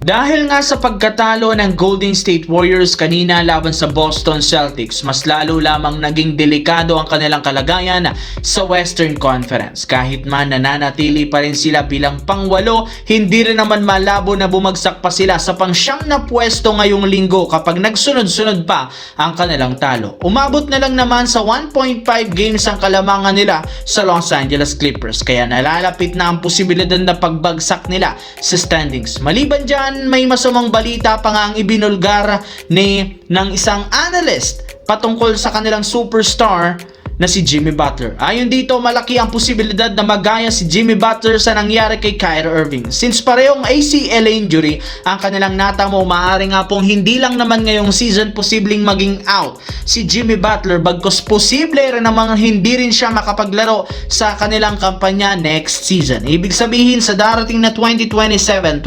Dahil nga sa pagkatalo ng Golden State Warriors kanina laban sa Boston Celtics, mas lalo lamang naging delikado ang kanilang kalagayan sa Western Conference. Kahit man nananatili pa rin sila bilang pangwalo, hindi rin naman malabo na bumagsak pa sila sa pangsyam na pwesto ngayong linggo kapag nagsunod-sunod pa ang kanilang talo. Umabot na lang naman sa 1.5 games ang kalamangan nila sa Los Angeles Clippers, kaya nalalapit na ang posibilidad na pagbagsak nila sa standings. Maliban dyan, may masamang balita pa nga ang ibinulgar ng isang analyst patungkol sa kanilang superstar na si Jimmy Butler. Ayon dito, malaki ang posibilidad na magaya si Jimmy Butler sa nangyari kay Kyrie Irving. Since parehong ACL injury ang kanilang natamo, maaari nga pong hindi lang naman ngayong season posibleng maging out si Jimmy Butler, bagkus posible rin namang hindi rin siya makapaglaro sa kanilang kampanya next season. Ibig sabihin, sa darating na 2027-2028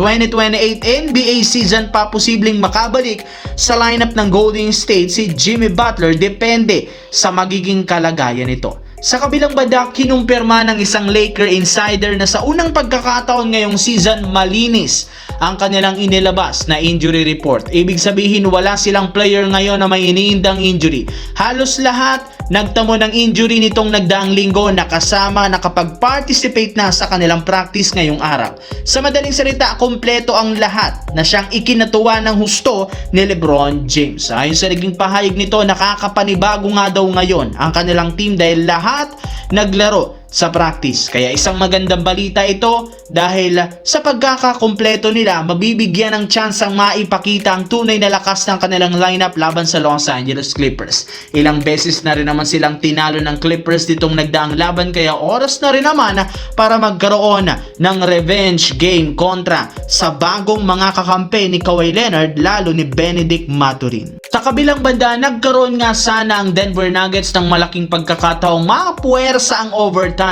NBA season pa posibleng makabalik sa lineup ng Golden State si Jimmy Butler, depende sa magiging kalagayan nito. Sa kabilang banda, kinumpirma ng isang Laker insider na sa unang pagkakataon ngayong season, malinis ang kanilang inilabas na injury report. Ibig sabihin, wala silang player ngayon na may iniindang injury. Halos lahat nagtamo ng injury nitong nagdaang linggo, nakasama nakapag-participate na sa kanilang practice ngayong araw. Sa madaling salita, kompleto ang lahat na siyang ikinatuwa ng husto ni LeBron James. Ayon sa naging pahayag nito, nakakapanibago nga daw ngayon ang kanilang team dahil lahat naglaro sa practice. Kaya isang magandang balita ito dahil sa pagkakakumpleto nila, mabibigyan ng tsansang maipakita ang tunay na lakas ng kanilang lineup laban sa Los Angeles Clippers. Ilang beses na rin naman silang tinalo ng Clippers ditong nagdaang laban, kaya oras na rin naman para magkaroon ng revenge game kontra sa bagong mga kakampi ni Kawhi Leonard, lalo ni Benedict Mathurin. Sa kabilang banda, nagkaroon nga sana ang Denver Nuggets ng malaking pagkakataong mapuwersa ang overtime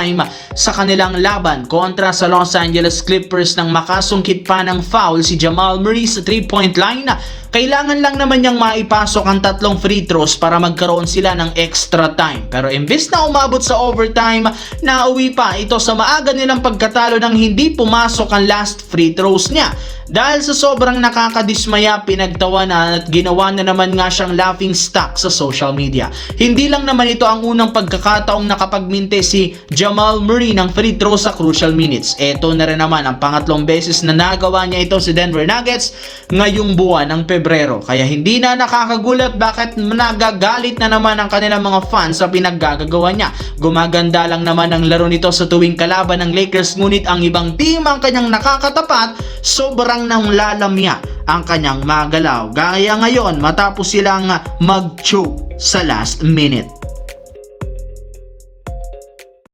sa kanilang laban kontra sa Los Angeles Clippers nang makasungkit pa ng foul si Jamal Murray sa 3-point line. Kailangan lang naman niyang maipasok ang 3 free throws para magkaroon sila ng extra time. Pero imbes na umabot sa overtime, nauwi pa ito sa maaga nilang pagkatalo nang hindi pumasok ang last free throws niya. Dahil sa sobrang nakakadismaya, pinagtawanan at ginawa na naman nga siyang laughing stock sa social media. Hindi lang naman ito ang unang pagkakataong nakapagminte si Jamal Murray ng free throw sa crucial minutes. Ito na rin naman ang pangatlong beses na nagawa niya ito sa Denver Nuggets ngayong buwan ng Pebrero. Kaya hindi na nakakagulat bakit nagagalit na naman ang kanilang mga fans sa pinaggagawa niya. Gumaganda lang naman ang laro nito sa tuwing kalaban ng Lakers, ngunit ang ibang team ang kanyang nakakatapat, sobrang nang lalamya ang kanyang magalaw. Gaya ngayon matapos silang mag-choke sa last minute.